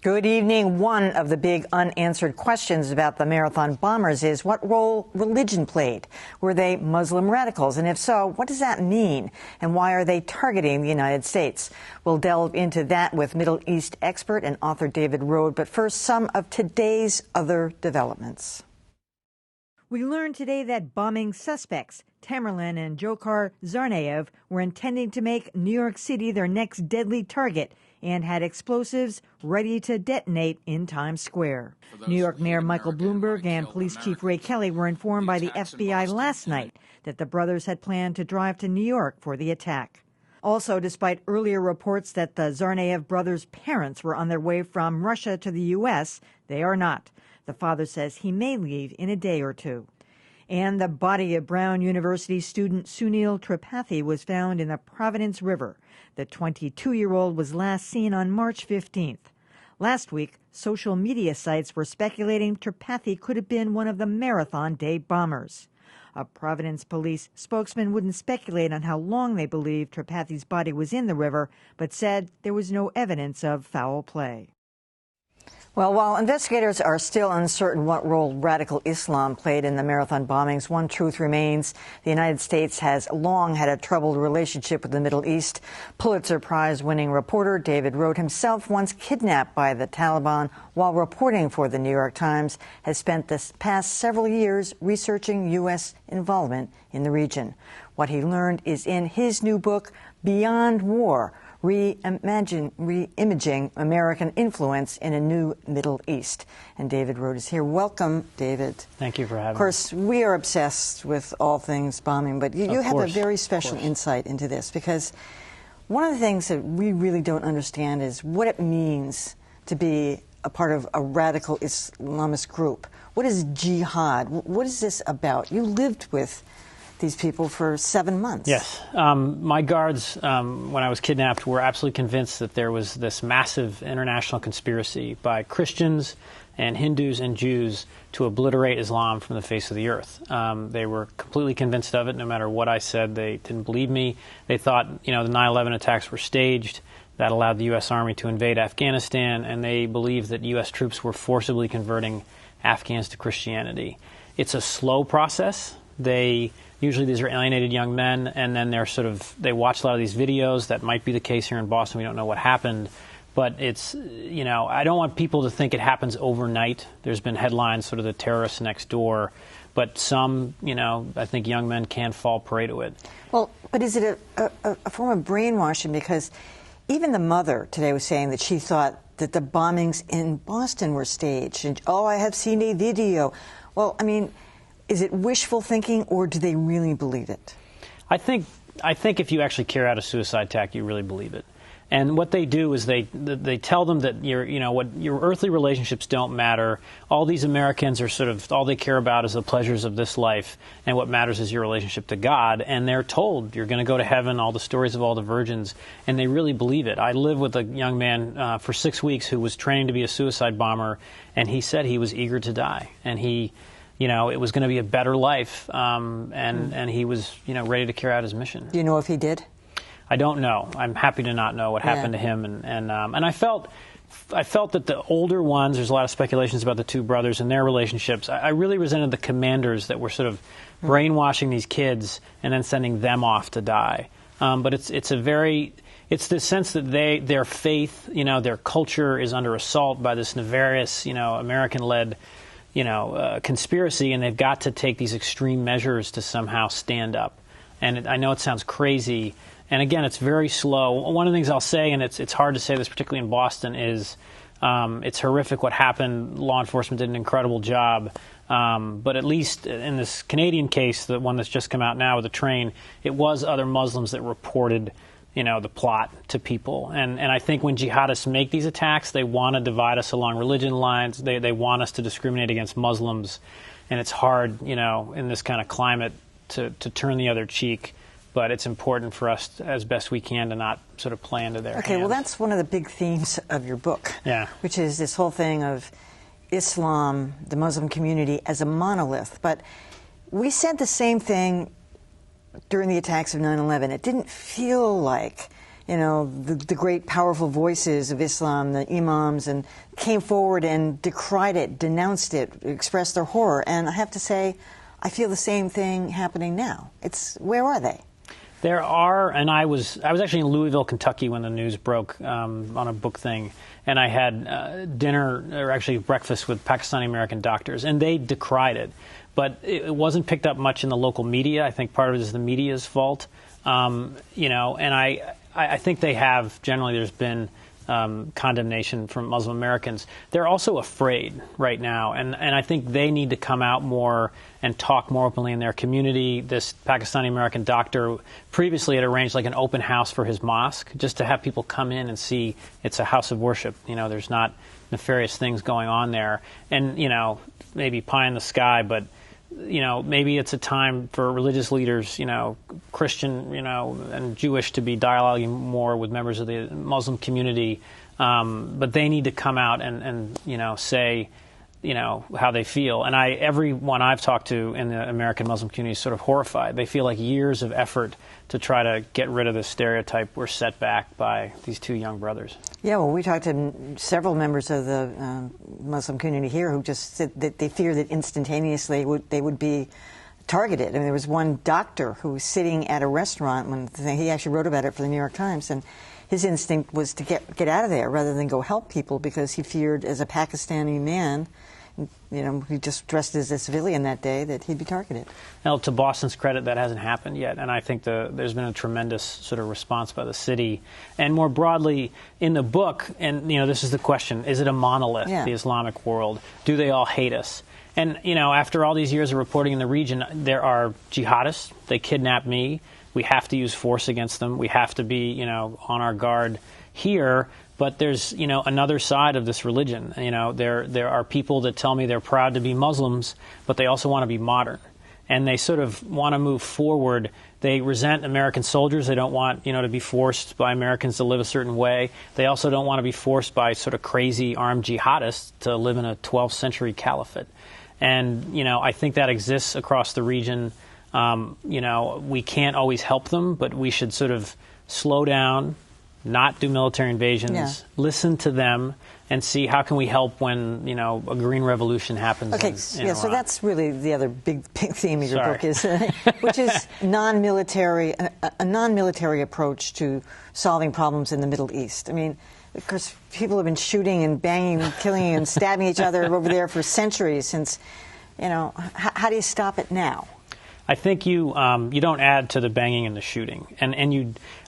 Good evening. One of the big unanswered questions about the marathon bombers is what role religion played. Were they Muslim radicals? And if so, what does that mean? And why are they targeting the United States? We'll delve into that with Middle East expert and author David Rhodes. But first, some of today's other developments. We learned today that bombing suspects, Tamerlan and Dzhokhar Tsarnaev, were intending to make New York City their next deadly target and had explosives ready to detonate in Times Square. New York Mayor Michael Bloomberg and Police Chief Ray Kelly were informed by the FBI last night that the brothers had planned to drive to New York for the attack. Also, despite earlier reports that the Tsarnaev brothers' parents were on their way from Russia to the U.S., they are not. The father says he may leave in a day or two. And the body of Brown University student Sunil Tripathi was found in the Providence River. The 22-year-old was last seen on March 15th. Last week, social media sites were speculating Tripathi could have been one of the Marathon Day bombers. A Providence police spokesman wouldn't speculate on how long they believed Tripathi's body was in the river, but said there was no evidence of foul play. Well, while investigators are still uncertain what role radical Islam played in the marathon bombings, one truth remains. The United States has long had a troubled relationship with the Middle East. Pulitzer Prize-winning reporter David Rhodes, himself once kidnapped by the Taliban while reporting for the New York Times, has spent the past several years researching U.S. involvement in the region. What he learned is in his new book, Beyond War, Reimaging American Influence in a New Middle East. And David Rhodes is here. Welcome, David. Thank you for having me. Of course, we are obsessed with all things bombing, but you have a very special insight into this, because one of the things that we really don't understand is what it means to be a part of a radical Islamist group. What is jihad? What is this about? You lived with these people for 7 months. Yes. My guards, when I was kidnapped, were absolutely convinced that there was this massive international conspiracy by Christians and Hindus and Jews to obliterate Islam from the face of the earth. They were completely convinced of it. No matter what I said, they didn't believe me. They thought, the 9/11 attacks were staged. That allowed the U.S. Army to invade Afghanistan, and they believed that U.S. troops were forcibly converting Afghans to Christianity. It's a slow process. Usually these are alienated young men, and then they watch a lot of these videos. That might be the case here in Boston. We don't know what happened. But it's, I don't want people to think it happens overnight. There's been headlines, sort of the terrorists next door. But some, I think young men can fall prey to it. Well, but is it a form of brainwashing? Because even the mother today was saying that she thought that the bombings in Boston were staged. And, I have seen a video. Well, is it wishful thinking, or do they really believe it? I think if you actually carry out a suicide attack, you really believe it. And what they do is they tell them that your earthly relationships don't matter. All these Americans are all they care about is the pleasures of this life, and what matters is your relationship to God. And they're told you're going to go to heaven. All the stories of all the virgins, and they really believe it. I lived with a young man for 6 weeks who was training to be a suicide bomber, and he said he was eager to die, and it was going to be a better life, and he was, ready to carry out his mission. Do you know if he did? I don't know. I'm happy to not know what happened to him, and I felt that the older ones. There's a lot of speculations about the two brothers and their relationships. I really resented the commanders that were sort of brainwashing these kids and then sending them off to die. But it's the sense that their faith, their culture is under assault by this nefarious, American-led, conspiracy, and they've got to take these extreme measures to somehow stand up. And I know it sounds crazy, and again, it's very slow. One of the things I'll say, and it's hard to say this, particularly in Boston, is it's horrific what happened. Law enforcement did an incredible job, but at least in this Canadian case, the one that's just come out now with the train, it was other Muslims that reported the plot to people. And I think when jihadists make these attacks, they want to divide us along religion lines. They want us to discriminate against Muslims. And it's hard, in this kind of climate to turn the other cheek. But it's important for us, as best we can, to not sort of play into their hands. Well, that's one of the big themes of your book, which is this whole thing of Islam, the Muslim community, as a monolith. But we said the same thing during the attacks of 9/11. It didn't feel like the great powerful voices of Islam, the imams, and came forward and decried it, denounced it, expressed their horror. And I have to say, I feel the same thing happening now. Where are they? There are, and I was actually in Louisville, Kentucky when the news broke on a book thing, and I had dinner, or actually breakfast, with Pakistani American doctors, and they decried it. But it wasn't picked up much in the local media. I think part of it is the media's fault. And I think they have, generally there's been condemnation from Muslim Americans. They're also afraid right now, and I think they need to come out more and talk more openly in their community. This Pakistani American doctor previously had arranged like an open house for his mosque, just to have people come in and see it's a house of worship. There's not nefarious things going on there. And, maybe pie in the sky, but maybe it's a time for religious leaders, Christian, and Jewish, to be dialoguing more with members of the Muslim community. But they need to come out and say, how they feel. And everyone I've talked to in the American Muslim community is sort of horrified. They feel like years of effort to try to get rid of this stereotype were set back by these two young brothers. Yeah, well, we talked to several members of the Muslim community here who just said that they fear that instantaneously they would be targeted. I mean, there was one doctor who was sitting at a restaurant when he actually wrote about it for the New York Times, and his instinct was to get out of there rather than go help people, because he feared, as a Pakistani man, he just dressed as a civilian that day, that he'd be targeted. Now, to Boston's credit, that hasn't happened yet, and I think there's been a tremendous sort of response by the city. And more broadly, in the book, and this is the question, is it a monolith, the Islamic world? Do they all hate us? And, after all these years of reporting in the region, there are jihadists. They kidnap me. We have to use force against them. We have to be, on our guard here. But there's, another side of this religion. There are people that tell me they're proud to be Muslims, but they also want to be modern. And they sort of want to move forward. They resent American soldiers. They don't want, to be forced by Americans to live a certain way. They also don't want to be forced by sort of crazy armed jihadists to live in a 12th century caliphate. And, I think that exists across the region. We can't always help them, but we should sort of slow down, not do military invasions, listen to them, and see how can we help when, a green revolution happens in Iran. So that's really the other big theme of your book, which is a non-military approach to solving problems in the Middle East. I mean, of course, people have been shooting and banging and killing and stabbing each other over there for centuries. Since, how do you stop it now? I think you don't add to the banging and the shooting,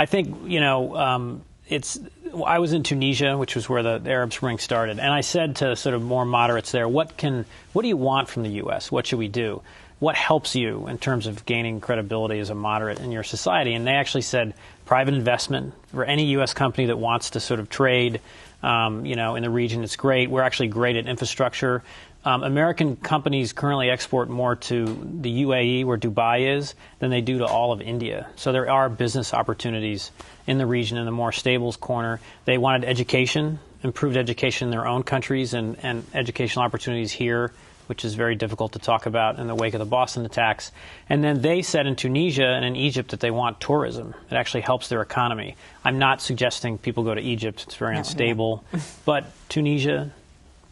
I think I was in Tunisia, which was where the Arab Spring started, and I said to sort of more moderates there, what do you want from the U.S.? What should we do? What helps you in terms of gaining credibility as a moderate in your society? And they actually said private investment for any U.S. company that wants to sort of trade, in the region. It's great. We're actually great at infrastructure. American companies currently export more to the UAE, where Dubai is, than they do to all of India. So there are business opportunities in the region in the more stables corner. They wanted education, improved education in their own countries, and educational opportunities here, which is very difficult to talk about in the wake of the Boston attacks. And then they said in Tunisia and in Egypt that they want tourism. It actually helps their economy. I'm not suggesting people go to Egypt. It's very unstable. But Tunisia,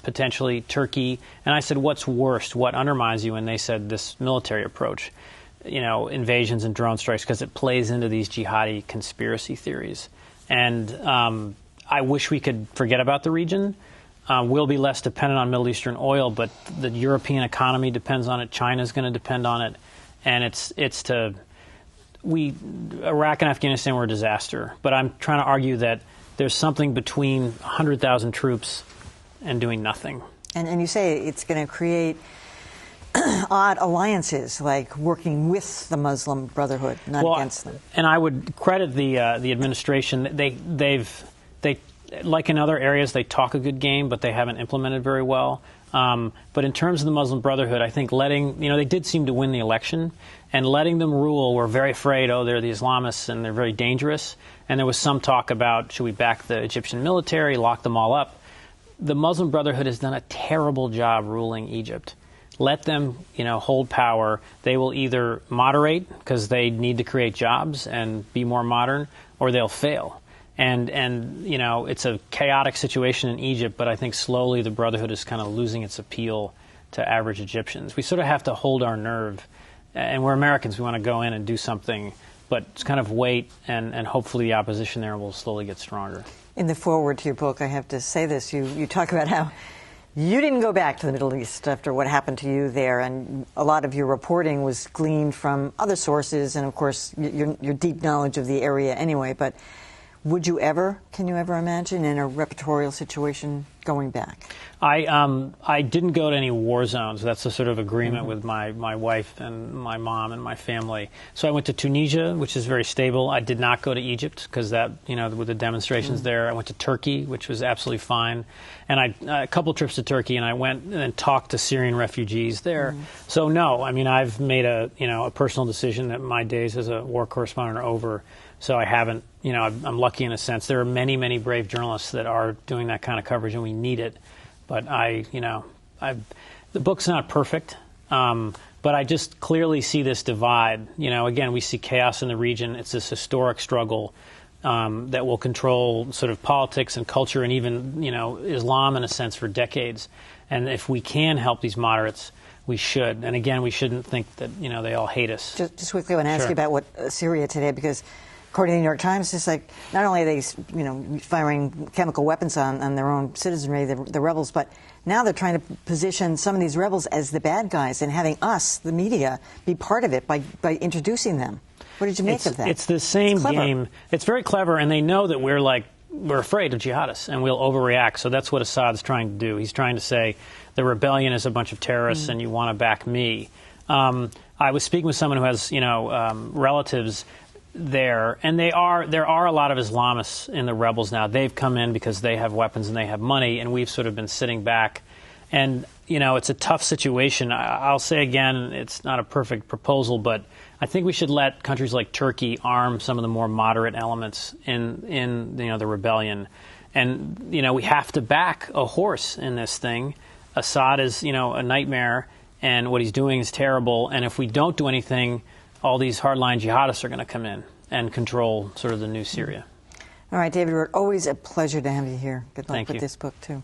potentially Turkey. And I said, what's worst? What undermines you? And they said this military approach, invasions and drone strikes, because it plays into these jihadi conspiracy theories. And I wish we could forget about the region. We'll be less dependent on Middle Eastern oil, but the European economy depends on it. China's going to depend on it. And Iraq and Afghanistan were a disaster. But I'm trying to argue that there's something between 100,000 troops and doing nothing. And you say it's going to create odd alliances, like working with the Muslim Brotherhood, not against them. And I would credit the administration. They like in other areas, they talk a good game, but they haven't implemented very well. But in terms of the Muslim Brotherhood, I think they did seem to win the election, and letting them rule, we're very afraid, they're the Islamists and they're very dangerous. And there was some talk about, should we back the Egyptian military, lock them all up? The Muslim Brotherhood has done a terrible job ruling Egypt. Let them, hold power. They will either moderate because they need to create jobs and be more modern, or they'll fail. And you know, it's a chaotic situation in Egypt, but I think slowly the Brotherhood is kind of losing its appeal to average Egyptians. We sort of have to hold our nerve, and we're Americans. We want to go in and do something, but kind of wait, and hopefully the opposition there will slowly get stronger. In the foreword to your book, I have to say this, you talk about how you didn't go back to the Middle East after what happened to you there, and a lot of your reporting was gleaned from other sources, and of course your deep knowledge of the area anyway, but can you ever imagine in a repertorial situation going back? I didn't go to any war zones. That's a sort of agreement with my wife and my mom and my family. So I went to Tunisia, which is very stable. I did not go to Egypt because that, you know, with the demonstrations there. I went to Turkey, which was absolutely fine. And a couple trips to Turkey, and I went and talked to Syrian refugees there. So no, I mean, I've made a personal decision that my days as a war correspondent are over. So I haven't, you know, I'm lucky in a sense. There are many, many brave journalists that are doing that kind of coverage, and we need it. But the book's not perfect, but I just clearly see this divide. You know, again, we see chaos in the region. It's this historic struggle that will control sort of politics and culture and even, you know, Islam in a sense for decades. And if we can help these moderates, we should. And again, we shouldn't think that, you know, they all hate us. Just quickly, I want to ask you about what Syria today, because according to the New York Times, it's like not only are they, you know, firing chemical weapons on their own citizenry, the rebels, but now they're trying to position some of these rebels as the bad guys and having us, the media, be part of it by introducing them. What did you make of that? It's the same game. It's very clever, and they know that we're afraid of jihadists and we'll overreact. So that's what Assad's trying to do. He's trying to say the rebellion is a bunch of terrorists and you want to back me. I was speaking with someone who has, you know, relatives there, and there are a lot of Islamists in the rebels now. They've come in because they have weapons and they have money, and we've sort of been sitting back. And, you know, it's a tough situation. I'll say again, it's not a perfect proposal, but I think we should let countries like Turkey arm some of the more moderate elements in you know, the rebellion. And, you know, we have to back a horse in this thing. Assad is, you know, a nightmare, and what he's doing is terrible. And if we don't do anything, all these hardline jihadists are going to come in and control sort of the new Syria. All right, David Rhodes, always a pleasure to have you here. Good luck Thank with you. this book, too.